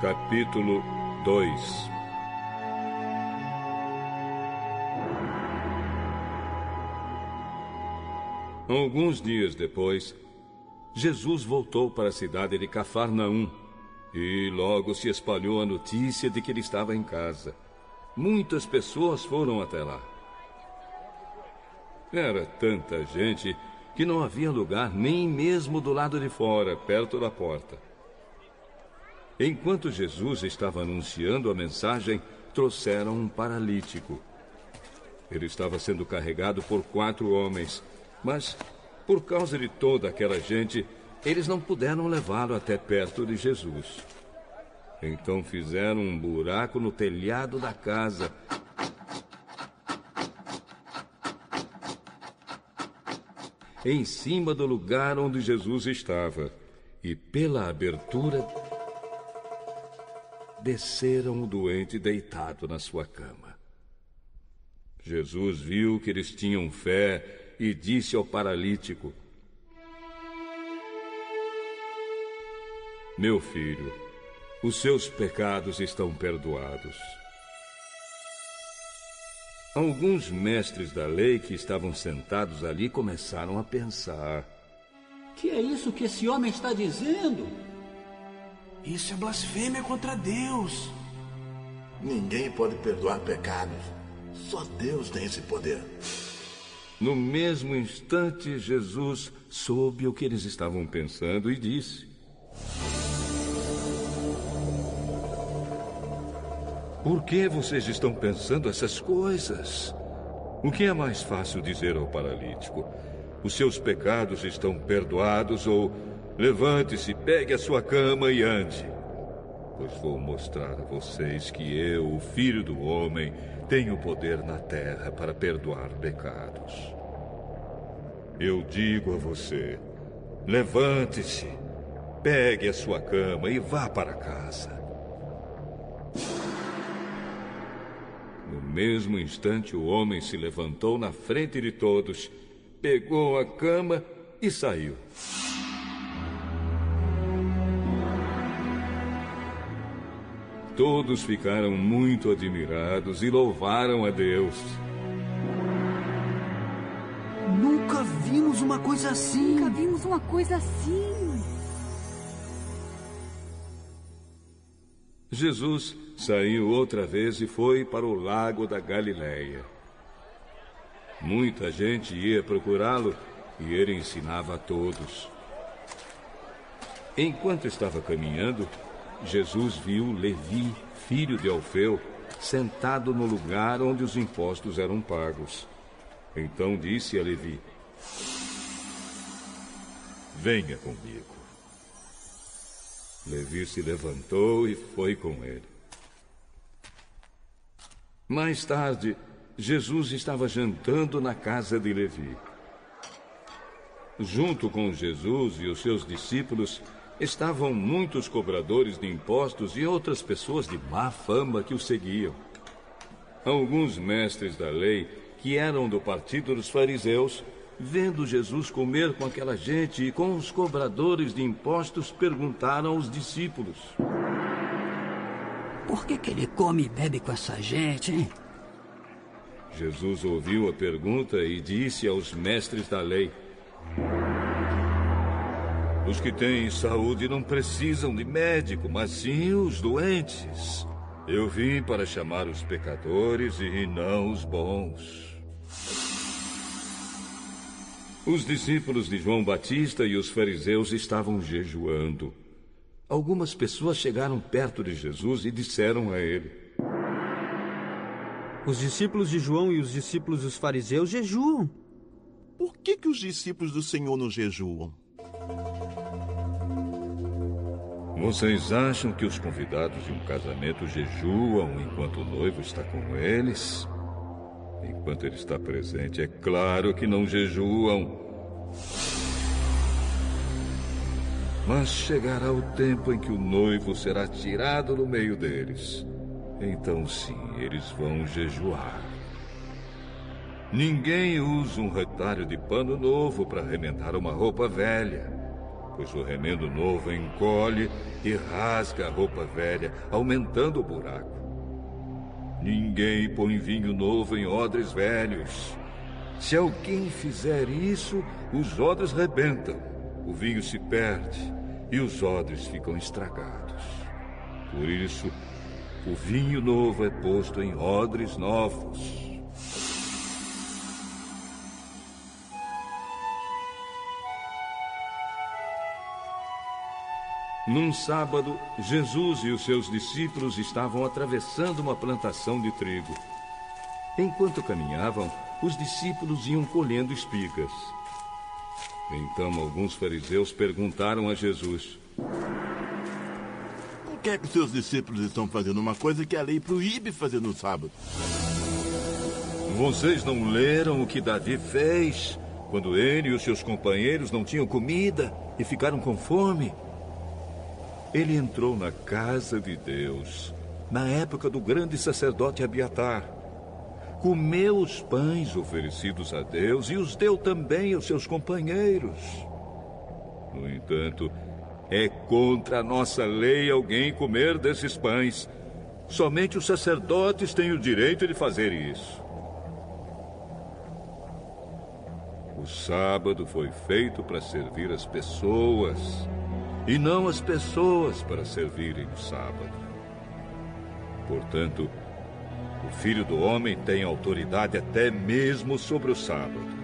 Capítulo 2. Alguns dias depois, Jesus voltou para a cidade de Cafarnaum e logo se espalhou a notícia de que ele estava em casa. Muitas pessoas foram até lá. Era tanta gente que não havia lugar nem mesmo do lado de fora, perto da porta. Enquanto Jesus estava anunciando a mensagem, trouxeram um paralítico. Ele estava sendo carregado por 4 homens, mas, por causa de toda aquela gente, eles não puderam levá-lo até perto de Jesus. Então fizeram um buraco no telhado da casa. Em cima do lugar onde Jesus estava. E pela abertura, desceram o doente deitado na sua cama. Jesus viu que eles tinham fé e disse ao paralítico: Meu filho, os seus pecados estão perdoados. Alguns mestres da lei que estavam sentados ali começaram a pensar: Que é isso que esse homem está dizendo? Isso é blasfêmia contra Deus. Ninguém pode perdoar pecados. Só Deus tem esse poder. No mesmo instante, Jesus soube o que eles estavam pensando e disse: Por que vocês estão pensando essas coisas? O que é mais fácil dizer ao paralítico? Os seus pecados estão perdoados, ou levante-se, pegue a sua cama e ande. Pois vou mostrar a vocês que eu, o Filho do Homem, tenho poder na terra para perdoar pecados. Eu digo a você, levante-se, pegue a sua cama e vá para casa. No mesmo instante, o homem se levantou na frente de todos, pegou a cama e saiu. Todos ficaram muito admirados e louvaram a Deus. Nunca vimos uma coisa assim. Nunca vimos uma coisa assim. Jesus saiu outra vez e foi para o lago da Galileia. Muita gente ia procurá-lo e ele ensinava a todos. Enquanto estava caminhando, Jesus viu Levi, filho de Alfeu, sentado no lugar onde os impostos eram pagos. Então disse a Levi: Venha comigo. Levi se levantou e foi com ele. Mais tarde, Jesus estava jantando na casa de Levi. Junto com Jesus e os seus discípulos estavam muitos cobradores de impostos e outras pessoas de má fama que o seguiam. Alguns mestres da lei, que eram do partido dos fariseus, vendo Jesus comer com aquela gente e com os cobradores de impostos, perguntaram aos discípulos: Por que ele come e bebe com essa gente, hein? Jesus ouviu a pergunta e disse aos mestres da lei: Os que têm saúde não precisam de médico, mas sim os doentes. Eu vim para chamar os pecadores e não os bons. Os discípulos de João Batista e os fariseus estavam jejuando. Algumas pessoas chegaram perto de Jesus e disseram a ele: Os discípulos de João e os discípulos dos fariseus jejuam. Por que os discípulos do Senhor não jejuam? Vocês acham que os convidados de um casamento jejuam enquanto o noivo está com eles? Enquanto ele está presente, é claro que não jejuam. Mas chegará o tempo em que o noivo será tirado do meio deles. Então sim, eles vão jejuar. Ninguém usa um retalho de pano novo para remendar uma roupa velha. pois o remendo novo encolhe e rasga a roupa velha, aumentando o buraco. Ninguém põe vinho novo em odres velhos. Se alguém fizer isso, os odres rebentam, o vinho se perde e os odres ficam estragados. Por isso, o vinho novo é posto em odres novos. Num sábado, Jesus e os seus discípulos estavam atravessando uma plantação de trigo. Enquanto caminhavam, os discípulos iam colhendo espigas. Então, alguns fariseus perguntaram a Jesus: Por que os seus discípulos estão fazendo uma coisa que a lei proíbe fazer no sábado? Vocês não leram o que Davi fez quando ele e os seus companheiros não tinham comida e ficaram com fome? Ele entrou na casa de Deus, na época do grande sacerdote Abiatar. Comeu os pães oferecidos a Deus e os deu também aos seus companheiros. No entanto, é contra a nossa lei alguém comer desses pães. Somente os sacerdotes têm o direito de fazer isso. O sábado foi feito para servir as pessoas, e não as pessoas para servirem o sábado. Portanto, o Filho do Homem tem autoridade até mesmo sobre o sábado.